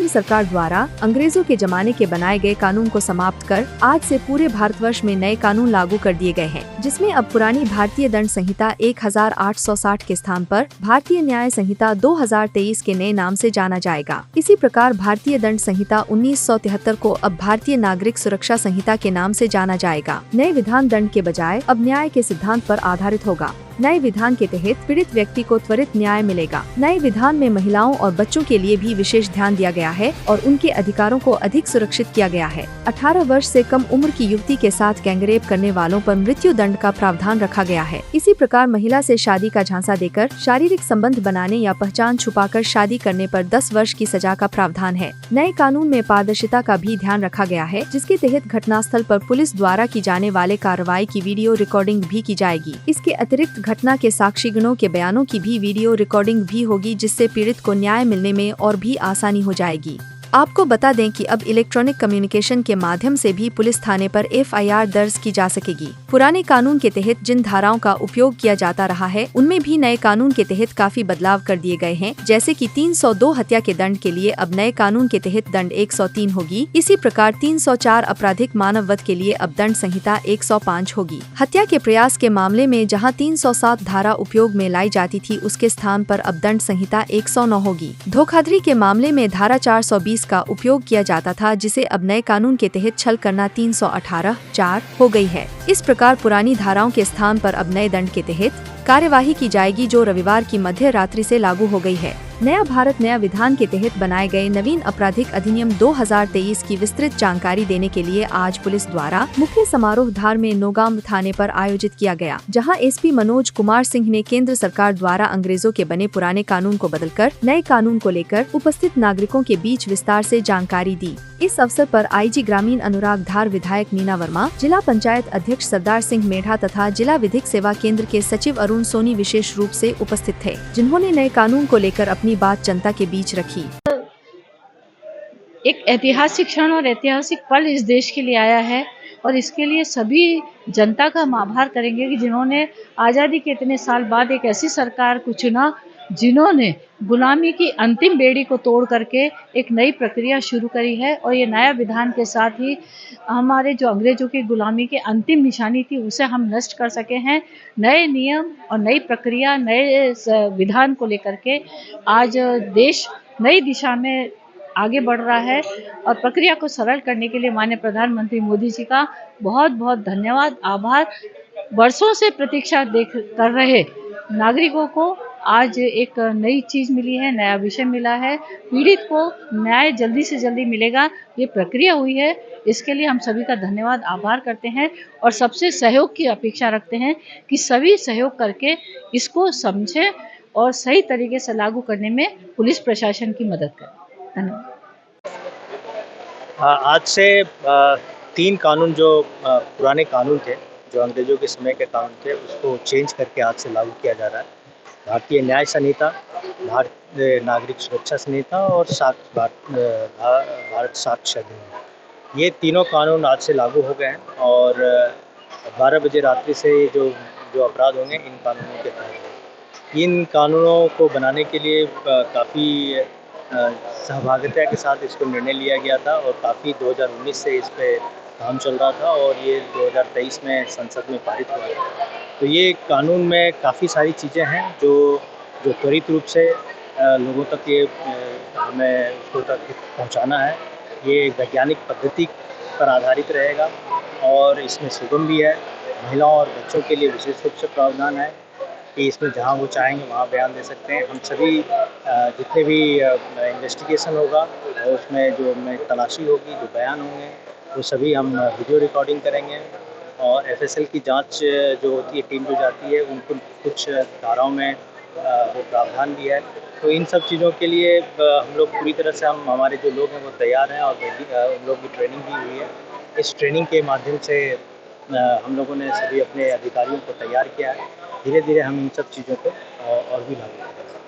सरकार द्वारा अंग्रेजों के जमाने के बनाए गए कानून को समाप्त कर आज से पूरे भारतवर्ष में नए कानून लागू कर दिए गए हैं, जिसमें अब पुरानी भारतीय दंड संहिता 1860 के स्थान पर भारतीय न्याय संहिता 2023 के नए नाम से जाना जाएगा। इसी प्रकार भारतीय दंड संहिता 1973 को अब भारतीय नागरिक सुरक्षा संहिता के नाम से जाना जाएगा। नए विधान दंड के बजाय अब न्याय के सिद्धांत पर आधारित होगा। नए विधान के तहत पीड़ित व्यक्ति को त्वरित न्याय मिलेगा। नए विधान में महिलाओं और बच्चों के लिए भी विशेष ध्यान दिया गया है और उनके अधिकारों को अधिक सुरक्षित किया गया है। 18 वर्ष से कम उम्र की युवती के साथ गैंगरेप करने वालों पर मृत्यु दंड का प्रावधान रखा गया है। इसी प्रकार महिला से शादी का झांसा देकर शारीरिक संबंध बनाने या पहचान छुपाकर शादी करने पर 10 वर्ष की सजा का प्रावधान है। नए कानून में पारदर्शिता का भी ध्यान रखा गया है, जिसके तहत घटनास्थल पर पुलिस द्वारा की जाने वाले कार्रवाई की वीडियो रिकॉर्डिंग भी की जाएगी। इसके अतिरिक्त घटना के साक्षीगणों के बयानों की भी वीडियो रिकॉर्डिंग भी होगी, जिससे पीड़ित को न्याय मिलने में और भी आसानी हो जाएगी। आपको बता दें कि अब इलेक्ट्रॉनिक कम्युनिकेशन के माध्यम से भी पुलिस थाने पर FIR दर्ज की जा सकेगी। पुराने कानून के तहत जिन धाराओं का उपयोग किया जाता रहा है, उनमें भी नए कानून के तहत काफी बदलाव कर दिए गए हैं, जैसे कि 302 हत्या के दंड के लिए अब नए कानून के तहत दंड 103 होगी। इसी प्रकार 304 आपराधिक मानव वध के लिए अब दंड संहिता 105 होगी। हत्या के प्रयास के मामले में जहां 307 धारा उपयोग में लाई जाती थी, उसके स्थान पर अब दंड संहिता 109 होगी। धोखाधड़ी के मामले में धारा 420 का उपयोग किया जाता था, जिसे अब नए कानून के तहत छल करना 318(4) हो गई है। इस प्रकार पुरानी धाराओं के स्थान पर अब नए दंड के तहत कार्यवाही की जाएगी, जो रविवार की मध्य रात्रि से लागू हो गई है। नया भारत नया विधान के तहत बनाए गए नवीन आपराधिक अधिनियम 2023 की विस्तृत जानकारी देने के लिए आज पुलिस द्वारा मुख्य समारोह धार में नौगाम थाने पर आयोजित किया गया, जहां SP मनोज कुमार सिंह ने केंद्र सरकार द्वारा अंग्रेजों के बने पुराने कानून को बदलकर नए कानून को लेकर उपस्थित नागरिकों के बीच विस्तार से जानकारी दी। इस अवसर पर IG ग्रामीण अनुराग धार, विधायक मीना वर्मा, जिला पंचायत अध्यक्ष सरदार सिंह मेढ़ा तथा जिला विधिक सेवा केंद्र के सचिव अरुण सोनी विशेष रूप से उपस्थित थे, जिन्होंने नए कानून को लेकर अपनी बात जनता के बीच रखी। एक ऐतिहासिक क्षण और ऐतिहासिक पल इस देश के लिए आया है और इसके लिए सभी जनता का हम आभार करेंगे कि जिन्होंने आज़ादी के इतने साल बाद एक ऐसी सरकार को चुना जिन्होंने गुलामी की अंतिम बेड़ी को तोड़ करके एक नई प्रक्रिया शुरू करी है। और ये नया विधान के साथ ही हमारे जो अंग्रेजों की गुलामी की अंतिम निशानी थी, उसे हम नष्ट कर सके हैं। नए नियम और नई प्रक्रिया, नए विधान को लेकर के आज देश नई दिशा में आगे बढ़ रहा है और प्रक्रिया को सरल करने के लिए माननीय प्रधानमंत्री मोदी जी का बहुत बहुत धन्यवाद, आभार। वर्षों से प्रतीक्षा कर रहे नागरिकों को आज एक नई चीज़ मिली है, नया विषय मिला है। पीड़ित को न्याय जल्दी से जल्दी मिलेगा, ये प्रक्रिया हुई है। इसके लिए हम सभी का धन्यवाद, आभार करते हैं और सबसे सहयोग की अपेक्षा रखते हैं कि सभी सहयोग करके इसको समझें और सही तरीके से लागू करने में पुलिस प्रशासन की मदद करें। धन्यवाद। आज से 3 कानून जो पुराने कानून थे, जो अंग्रेजों के समय के कानून थे, उसको चेंज करके आज से लागू किया जा रहा है। भारतीय न्याय संहिता, भारतीय नागरिक सुरक्षा संहिता और भारत साक्ष्य अधिनियम, ये तीनों कानून आज से लागू हो गए हैं और 12 बजे रात्रि से जो अपराध होंगे इन कानूनों के तहत। इन कानूनों को बनाने के लिए काफ़ी सहभागिता के साथ इसको निर्णय लिया गया था और काफ़ी 2019 से इस पे काम चल रहा था और ये 2023 में संसद में पारित हुआ था। तो ये कानून में काफ़ी सारी चीज़ें हैं जो त्वरित रूप से लोगों तक ये हमें उसको तक पहुंचाना है। ये वैज्ञानिक पद्धति पर आधारित रहेगा और इसमें सुगम भी है। महिलाओं और बच्चों के लिए विशेष रूप से प्रावधान है कि इसमें जहां वो चाहेंगे वहां बयान दे सकते हैं। हम सभी जितने भी इन्वेस्टिगेशन होगा और उसमें जो तलाशी होगी, जो बयान होंगे, वो सभी हम वीडियो रिकॉर्डिंग करेंगे और FSL की जांच जो होती है, टीम जो जाती है, उनको कुछ धाराओं में वो प्रावधान भी है। तो इन सब चीज़ों के लिए हम लोग पूरी तरह से हमारे जो लोग हैं वो तैयार हैं और उन लोग की ट्रेनिंग भी हुई है। इस ट्रेनिंग के माध्यम से हम लोगों ने सभी अपने अधिकारियों को तैयार किया है। धीरे धीरे हम इन सब चीज़ों को और भी लागू करेंगे।